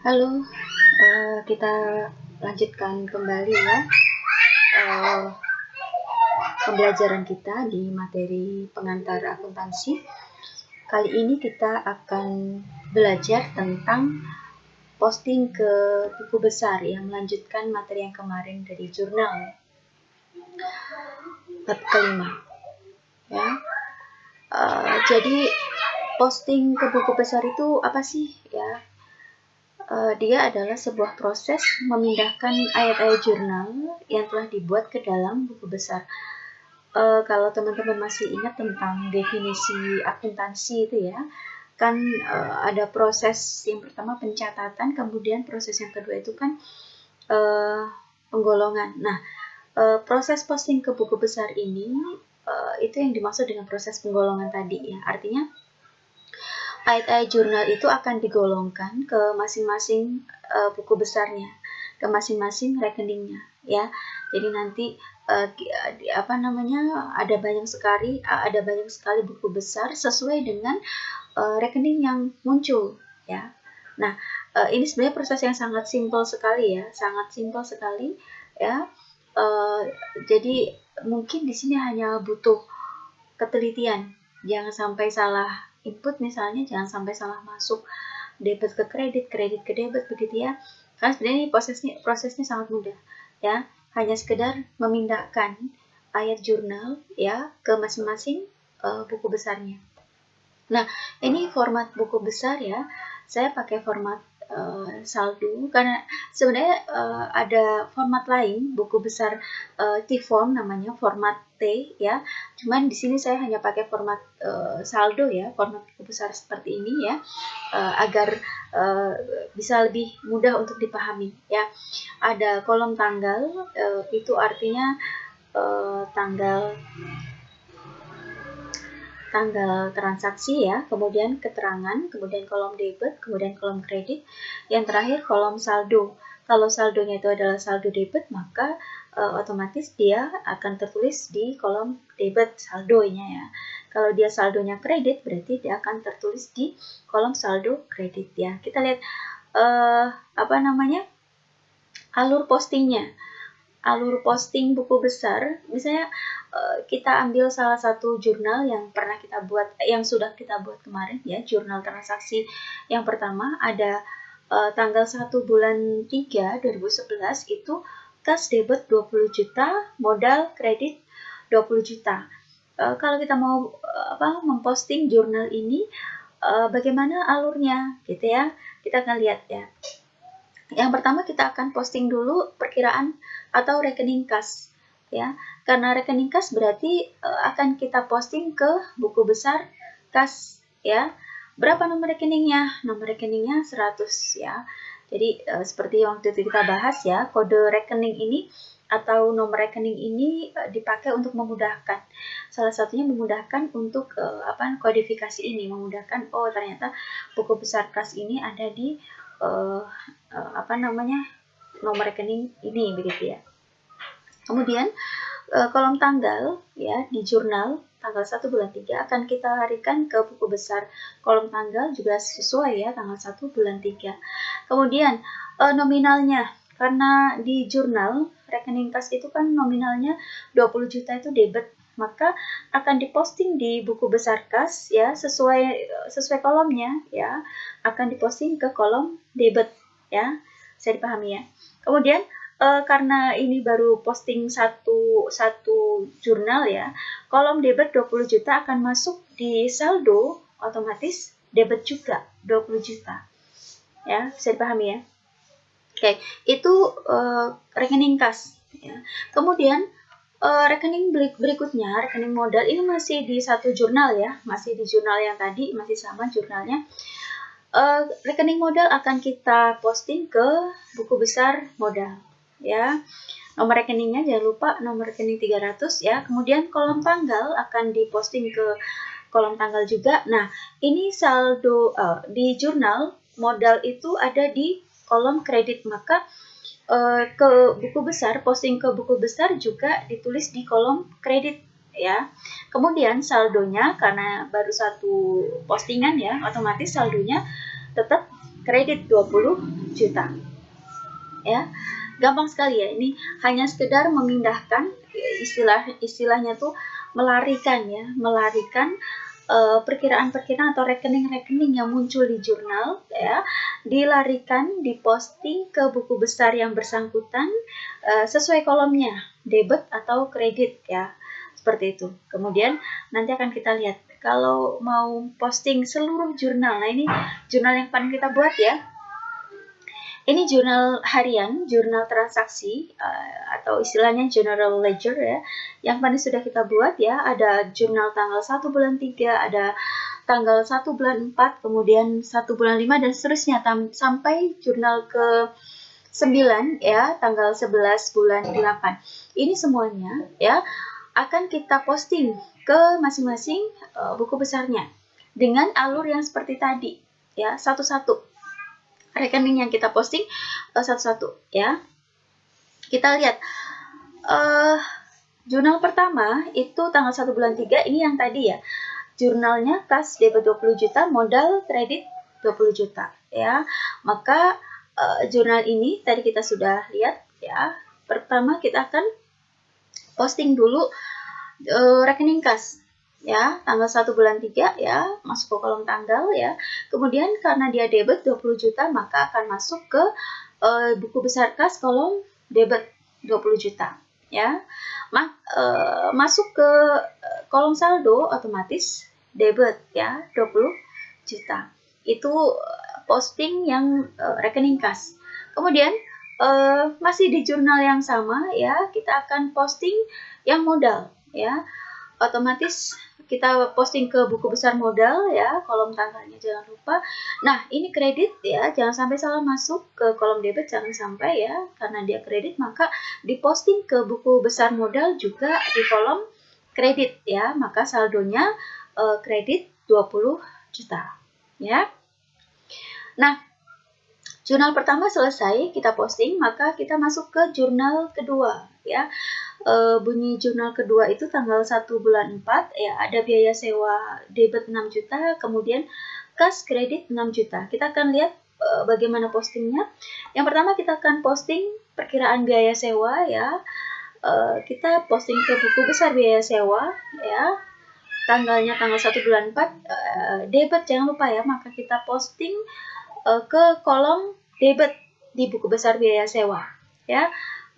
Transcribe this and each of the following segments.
Halo, kita lanjutkan kembali ya eh, pembelajaran kita di materi pengantar akuntansi. Kali ini kita akan belajar tentang posting ke buku besar yang melanjutkan materi yang kemarin dari jurnal bab kelima. Ya, jadi posting ke buku besar itu apa sih ya? Dia adalah sebuah proses memindahkan ayat-ayat jurnal yang telah dibuat ke dalam buku besar. Kalau teman-teman masih ingat tentang definisi akuntansi itu ya, kan ada proses yang pertama pencatatan, kemudian proses yang kedua itu kan penggolongan. Nah, proses posting ke buku besar ini itu yang dimaksud dengan proses penggolongan tadi ya. Artinya ayat-ayat jurnal itu akan digolongkan ke masing-masing buku besarnya, ke masing-masing rekeningnya ya. Jadi nanti ada banyak sekali buku besar sesuai dengan rekening yang muncul ya. Nah, ini sebenarnya proses yang sangat simpel sekali ya, ya. Jadi mungkin di sini hanya butuh ketelitian, jangan sampai salah input, misalnya jangan sampai salah masuk debit ke kredit, kredit ke debit, begitu ya. Karena sebenarnya ini prosesnya sangat mudah ya, hanya sekedar memindahkan ayat jurnal ya ke masing-masing buku besarnya. Nah, ini format buku besar ya. Saya pakai format saldo karena sebenarnya ada format lain buku besar T-form, namanya format T ya. Cuman di sini saya hanya pakai format saldo ya, format buku besar seperti ini ya, agar bisa lebih mudah untuk dipahami ya. Ada kolom tanggal, itu artinya tanggal transaksi ya, kemudian keterangan, kemudian kolom debit, kemudian kolom kredit, yang terakhir kolom saldo. Kalau saldonya itu adalah saldo debit, maka otomatis dia akan tertulis di kolom debit saldonya ya. Kalau dia saldonya kredit, berarti dia akan tertulis di kolom saldo kredit ya. Kita lihat alur postingnya. Alur posting buku besar, misalnya kita ambil salah satu jurnal yang sudah kita buat kemarin ya, jurnal transaksi yang pertama ada tanggal 1 bulan 3 2011 itu kas debit 20 juta, modal kredit 20 juta. Kalau kita mau memposting jurnal ini, bagaimana alurnya gitu ya, kita akan lihat ya. Yang pertama kita akan posting dulu perkiraan atau rekening kas ya. Karena rekening kas berarti akan kita posting ke buku besar kas ya. Berapa nomor rekeningnya? Nomor rekeningnya 100 ya. Jadi seperti yang waktu itu kita bahas ya, kode rekening ini atau nomor rekening ini dipakai untuk memudahkan. Salah satunya memudahkan untuk kodifikasi ini, memudahkan ternyata buku besar kas ini ada di nomor rekening ini, begitu ya. Kemudian kolom tanggal ya, di jurnal tanggal 1 bulan 3 akan kita larikan ke buku besar. Kolom tanggal juga sesuai ya, tanggal 1 bulan 3. Kemudian nominalnya, karena di jurnal rekening kas itu kan nominalnya 20 juta itu debit, maka akan diposting di buku besar kas ya, sesuai kolomnya ya, akan diposting ke kolom debit ya. Bisa dipahami ya. Kemudian karena ini baru posting satu jurnal ya, kolom debit 20 juta akan masuk di saldo, otomatis debit juga 20 juta ya. Bisa dipahami ya. Oke, itu rekening kas ya. Kemudian rekening berikutnya, rekening modal, ini masih di satu jurnal ya, masih di jurnal yang tadi, masih sama jurnalnya. Rekening modal akan kita posting ke buku besar modal ya. Nomor rekeningnya jangan lupa nomor rekening 300 ya. Kemudian kolom tanggal akan diposting ke kolom tanggal juga. Nah, ini saldo di jurnal modal itu ada di kolom kredit, maka ke buku besar, posting ke buku besar juga ditulis di kolom kredit ya. Kemudian saldonya, karena baru satu postingan ya, otomatis saldonya tetap kredit 20 juta. Ya, gampang sekali ya. Ini hanya sekedar memindahkan, istilahnya tuh melarikan ya, perkiraan-perkiraan atau rekening-rekening yang muncul di jurnal ya, dilarikan, diposting ke buku besar yang bersangkutan sesuai kolomnya, debit atau kredit ya, seperti itu. Kemudian nanti akan kita lihat kalau mau posting seluruh jurnal. Nah, ini jurnal yang paling kita buat ya. Ini jurnal harian, jurnal transaksi, atau istilahnya general ledger ya, yang paling sudah kita buat ya. Ada jurnal tanggal 1 bulan 3, ada tanggal 1 bulan 4, kemudian 1 bulan 5, dan seterusnya sampai jurnal ke 9 ya, tanggal 11 bulan 8. Ini semuanya ya akan kita posting ke masing-masing buku besarnya dengan alur yang seperti tadi ya, satu-satu. Rekening yang kita posting satu-satu ya. Kita lihat jurnal pertama itu tanggal 1 bulan 3, ini yang tadi ya. Jurnalnya kas debit 20 juta, modal kredit 20 juta ya. Maka jurnal ini tadi kita sudah lihat ya. Pertama kita akan posting dulu rekening kas ya, tanggal 1 bulan 3 ya, masuk ke kolom tanggal ya. Kemudian karena dia debit 20 juta, maka akan masuk ke buku besar kas kolom debit 20 juta ya. Masuk ke kolom saldo otomatis debit ya, 20 juta. Itu posting yang rekening kas. Kemudian masih di jurnal yang sama ya, kita akan posting yang modal ya. Otomatis kita posting ke buku besar modal ya, kolom tanggalnya jangan lupa. Nah, ini kredit ya, jangan sampai salah masuk ke kolom debit, jangan sampai ya, karena dia kredit maka diposting ke buku besar modal juga di kolom kredit ya, maka saldonya kredit 20 juta ya. Nah, jurnal pertama selesai kita posting, maka kita masuk ke jurnal kedua ya. Bunyi jurnal kedua itu tanggal 1 bulan 4 ya, ada biaya sewa debit 6 juta, kemudian kas kredit 6 juta. Kita akan lihat bagaimana postingnya. Yang pertama kita akan posting perkiraan biaya sewa ya. Kita posting ke buku besar biaya sewa ya. Tanggalnya tanggal 1 bulan 4, debit jangan lupa ya, maka kita posting ke kolom debit di buku besar biaya sewa ya.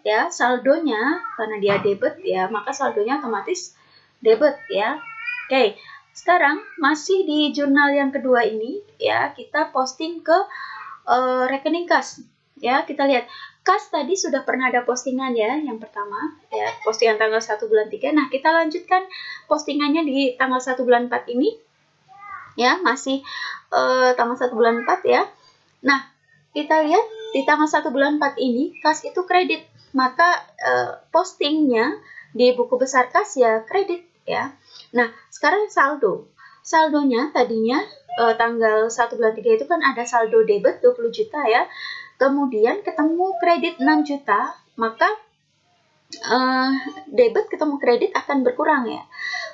Ya, saldonya karena dia debit ya, maka saldonya otomatis debit ya. Oke, sekarang masih di jurnal yang kedua ini ya, kita posting ke rekening kas ya. Kita lihat kas tadi sudah pernah ada postingan ya, yang pertama ya, postingan tanggal 1 bulan 3. Nah, kita lanjutkan postingannya di tanggal 1 bulan 4 ini ya, masih tanggal 1 bulan 4 ya. Nah, kita lihat di tanggal 1 bulan 4 ini kas itu kredit, maka postingnya di buku besar kas ya kredit ya. Nah, sekarang saldonya tadinya tanggal 1 bulan 3 itu kan ada saldo debit 20 juta ya, kemudian ketemu kredit 6 juta, maka debit ketemu kredit akan berkurang ya,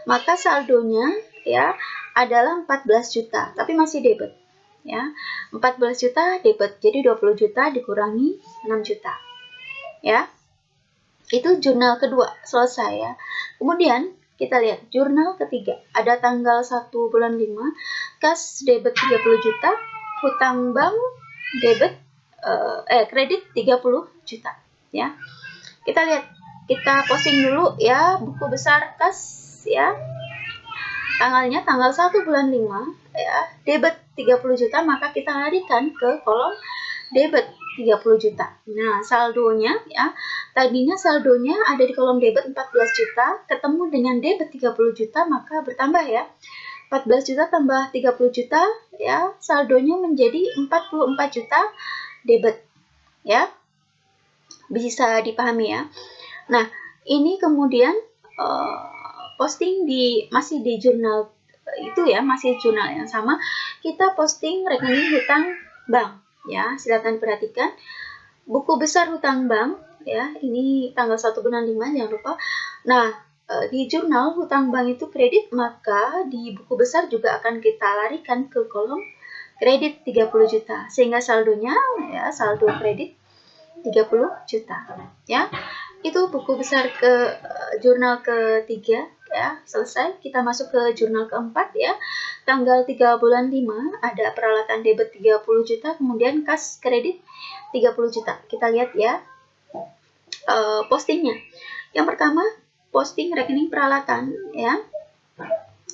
maka saldonya ya adalah 14 juta, tapi masih debit ya. 14 juta debit, jadi 20 juta dikurangi 6 juta ya. Itu jurnal kedua selesai ya. Kemudian kita lihat jurnal ketiga, ada tanggal 1 bulan 5, kas debit 30 juta, hutang bank debit kredit 30 juta ya. Kita lihat, kita posting dulu ya buku besar kas ya. Tanggalnya tanggal 1 bulan 5 ya, debit 30 juta, maka kita larikan ke kolom debit 30 juta. Nah, saldonya ya, tadinya saldonya ada di kolom debit 14 juta, ketemu dengan debit 30 juta, maka bertambah ya. 14 juta tambah 30 juta ya, saldonya menjadi 44 juta debit ya. Bisa dipahami ya. Nah, ini kemudian posting masih di jurnal itu ya, masih jurnal yang sama, kita posting rekening hutang bank ya. Silakan perhatikan buku besar hutang bank ya, ini tanggal 1 bulan 5, jangan lupa. Nah, di jurnal hutang bank itu kredit, maka di buku besar juga akan kita larikan ke kolom kredit 30 juta. Sehingga saldonya ya saldo kredit 30 juta ya. Itu buku besar ke jurnal ketiga ya, selesai. Kita masuk ke jurnal keempat ya. Tanggal 3 bulan 5 ada peralatan debit 30 juta, kemudian kas kredit 30 juta. Kita lihat ya postingnya. Yang pertama, posting rekening peralatan ya.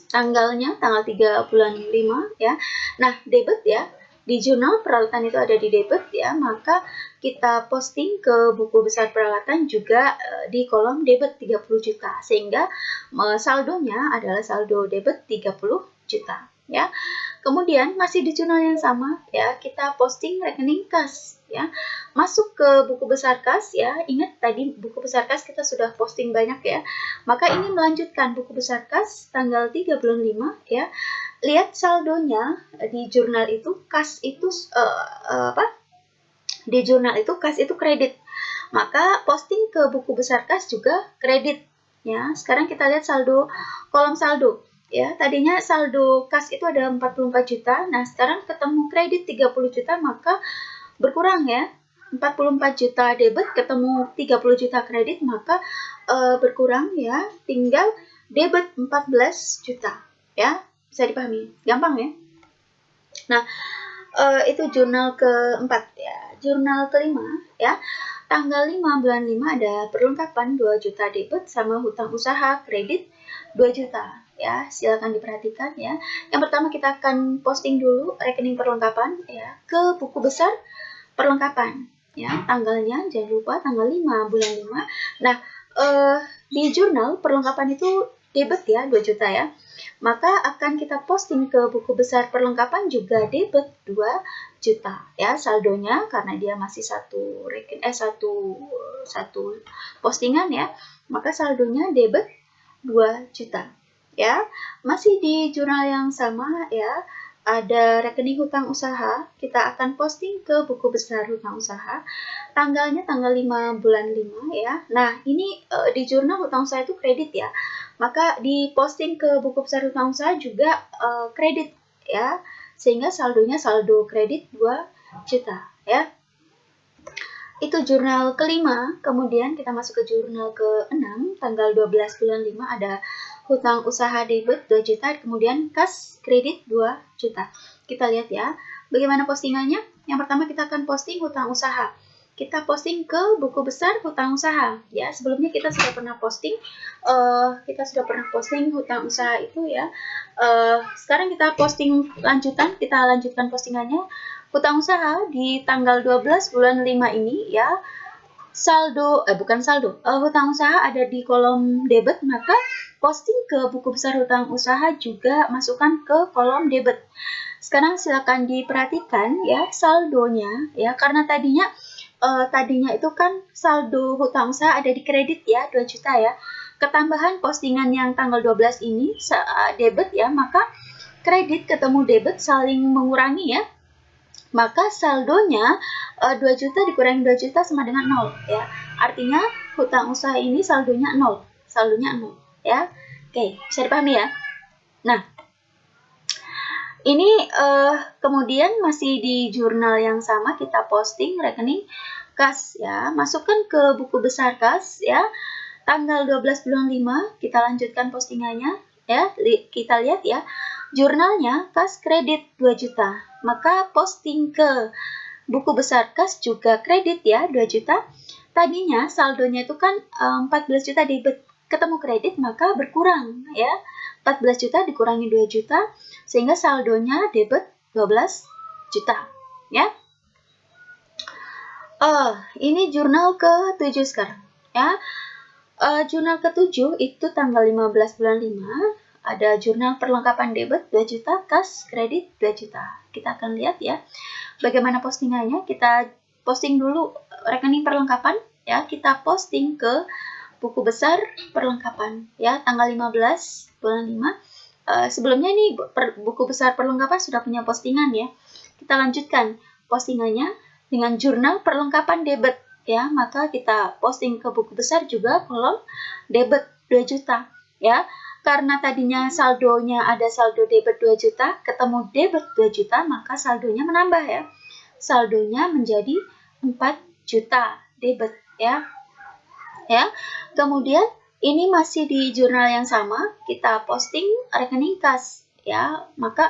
Tanggalnya tanggal 3 bulan 5 ya. Nah, debit ya. Di jurnal peralatan itu ada di debit ya, maka kita posting ke buku besar peralatan juga di kolom debit 30 juta. Sehingga saldonya adalah saldo debit 30 juta ya. Kemudian masih di jurnal yang sama ya, kita posting rekening kas ya. Masuk ke buku besar kas ya. Ingat tadi buku besar kas kita sudah posting banyak ya. Maka ini melanjutkan buku besar kas tanggal 3 bulan 5 ya. Lihat saldonya di jurnal itu kas itu di jurnal itu kas itu kredit. Maka posting ke buku besar kas juga kredit ya. Sekarang kita lihat saldo kolom saldo. Ya, tadinya saldo kas itu ada 44 juta. Nah, sekarang ketemu kredit 30 juta, maka berkurang ya. 44 juta debit ketemu 30 juta kredit, maka berkurang ya. Tinggal debit 14 juta. Ya, bisa dipahami. Gampang ya. Nah, itu jurnal keempat ya. Jurnal kelima ya. Tanggal 5 bulan 5 ada perlengkapan 2 juta debit sama hutang usaha kredit 2 juta. Ya, silakan diperhatikan ya. Yang pertama kita akan posting dulu rekening perlengkapan ya ke buku besar perlengkapan ya. Tanggalnya jangan lupa tanggal 5 bulan 5. Nah, di jurnal perlengkapan itu debit ya 2 juta ya. Maka akan kita posting ke buku besar perlengkapan juga debit 2 juta ya saldonya, karena dia masih satu postingan ya. Maka saldonya debit 2 juta. Ya, masih di jurnal yang sama ya, ada rekening hutang usaha, kita akan posting ke buku besar hutang usaha, tanggalnya tanggal 5 bulan 5 ya. Nah, ini di jurnal hutang usaha itu kredit ya, maka di posting ke buku besar hutang usaha juga kredit ya, sehingga saldonya saldo kredit 2 juta ya. Itu jurnal kelima. Kemudian kita masuk ke jurnal ke-6, tanggal 12 bulan 5 ada hutang usaha debit 2 juta, kemudian kas kredit 2 juta. Kita lihat ya, bagaimana postingannya. Yang pertama kita akan posting hutang usaha. Kita posting ke buku besar hutang usaha. Ya, sebelumnya kita sudah pernah posting, hutang usaha itu ya. Sekarang kita posting kita lanjutkan postingannya. Hutang usaha di tanggal 12 bulan 5 ini ya. Hutang usaha ada di kolom debit, maka posting ke buku besar hutang usaha juga masukkan ke kolom debit. Sekarang silakan diperhatikan ya saldonya ya, karena tadinya itu kan saldo hutang usaha ada di kredit ya 2 juta ya. Ketambahan postingan yang tanggal 12 ini debit ya, maka kredit ketemu debit saling mengurangi ya. Maka saldonya 2 juta dikurangi 2 juta sama dengan 0 ya. Artinya hutang usaha ini saldonya 0 ya. Oke, bisa dipahami ya. Nah, ini kemudian masih di jurnal yang sama kita posting rekening kas ya. Masukkan ke buku besar kas ya. Tanggal 12 bulan 5 kita lanjutkan postingannya ya. Kita lihat ya. Jurnalnya kas kredit 2 juta. Maka posting ke buku besar kas juga kredit ya 2 juta. Tadinya saldonya itu kan 14 juta debit ketemu kredit, maka berkurang ya. 14 juta dikurangi 2 juta sehingga saldonya debit 12 juta ya. Ini jurnal ke-7 sekarang ya. Jurnal ke-7 itu tanggal 15 bulan 5 ada jurnal perlengkapan debit 2 juta, kas kredit 2 juta. Kita akan lihat ya bagaimana postingannya. Kita posting dulu rekening perlengkapan ya. Kita posting ke buku besar perlengkapan ya tanggal 15 bulan 5. Sebelumnya ini buku besar perlengkapan sudah punya postingan ya. Kita lanjutkan postingannya dengan jurnal perlengkapan debit ya. Maka kita posting ke buku besar juga kolom debit 2 juta ya. karena tadinya saldonya ada saldo debit 2 juta, ketemu debit 2 juta, maka saldonya menambah ya. Saldonya menjadi 4 juta debit ya. Ya. Kemudian ini masih di jurnal yang sama, kita posting rekening kas ya. Maka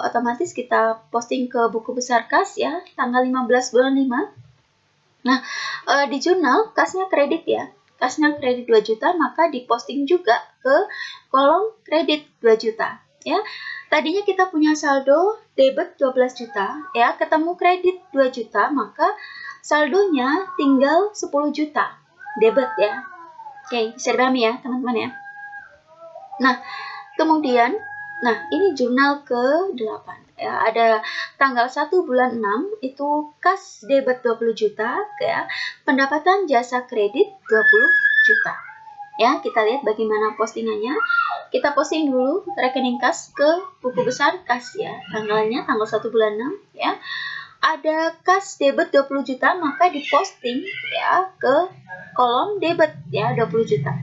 otomatis kita posting ke buku besar kas ya, tanggal 15 bulan 5. Nah, di jurnal kasnya kredit ya. Kasnya kredit 2 juta, maka diposting juga ke kolom kredit 2 juta ya. Tadinya kita punya saldo debit 12 juta ya, ketemu kredit 2 juta, maka saldonya tinggal 10 juta debit ya. Oke, bisa dipahami ya teman-teman ya. Nah, kemudian ini jurnal ke-8 ya, ada tanggal 1 bulan 6 itu kas debit 20 juta ya, pendapatan jasa kredit 20 juta. Ya, kita lihat bagaimana postingannya. Kita posting dulu rekening kas ke buku besar kas ya. Tanggalnya tanggal 1 bulan 6 ya. Ada kas debit 20 juta, maka diposting ya ke kolom debit ya 20 juta.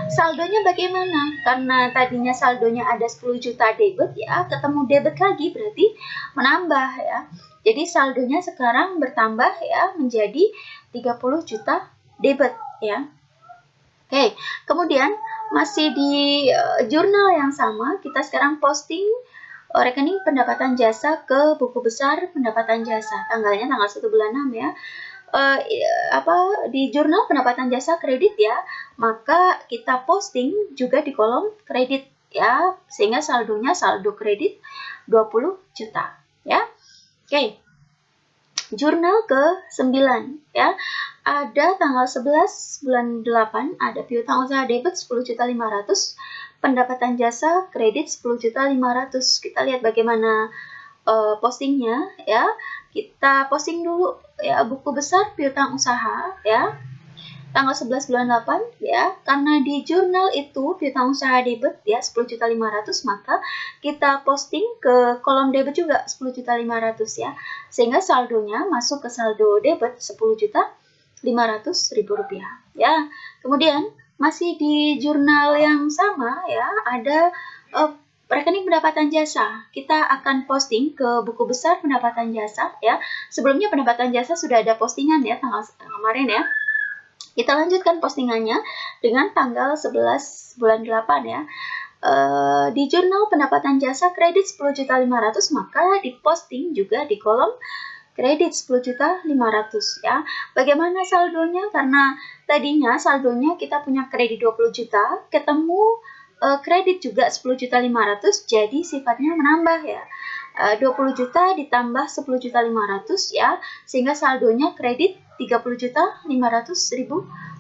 Saldonya bagaimana? Karena tadinya saldonya ada 10 juta debit ya, ketemu debit lagi berarti menambah ya. Jadi saldonya sekarang bertambah ya menjadi 30 juta debit ya. Oke, kemudian masih di jurnal yang sama, kita sekarang posting rekening pendapatan jasa ke buku besar pendapatan jasa. Tanggalnya tanggal 1 bulan 6 ya. Di jurnal pendapatan jasa kredit ya, maka kita posting juga di kolom kredit ya, sehingga saldonya saldo kredit 20 juta ya. Oke. Jurnal ke-9 ya. Ada tanggal 11 bulan 8 ada piutang usaha debit 10.500.000, pendapatan jasa kredit 10.500.000. Kita lihat bagaimana postingnya ya. Kita posting dulu ya buku besar piutang usaha ya. Tanggal 11 bulan 8 ya, karena di jurnal itu piutang usaha debit ya 10.500.000, maka kita posting ke kolom debit juga 10.500.000 ya, sehingga saldonya masuk ke saldo debit 10.500.000 rupiah ya. Kemudian masih di jurnal yang sama ya, ada rekening pendapatan jasa. Kita akan posting ke buku besar pendapatan jasa ya. Sebelumnya pendapatan jasa sudah ada postingan ya tanggal kemarin ya. Kita lanjutkan postingannya dengan tanggal 11 bulan 8 ya. Di jurnal pendapatan jasa kredit 10.500.000, maka diposting juga di kolom kredit 10.500.000 ya. Bagaimana saldonya? Karena tadinya saldonya kita punya kredit 20 juta, ketemu kredit juga 10.500.000, jadi sifatnya menambah ya. 20 juta ditambah 10.500.000 ya, sehingga saldonya kredit 30.500.000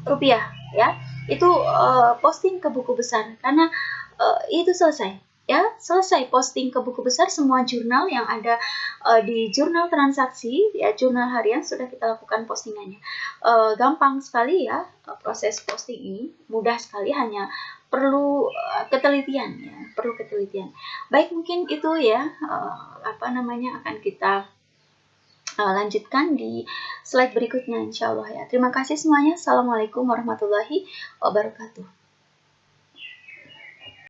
rupiah ya. Itu posting ke buku besar karena itu selesai ya, selesai posting ke buku besar semua jurnal yang ada di jurnal transaksi ya, jurnal harian sudah kita lakukan postingannya. Gampang sekali ya proses posting ini, mudah sekali, hanya perlu ketelitian ya, perlu ketelitian. Baik, mungkin itu ya akan kita lanjutkan di slide berikutnya insya Allah ya. Terima kasih semuanya. Assalamualaikum warahmatullahi wabarakatuh.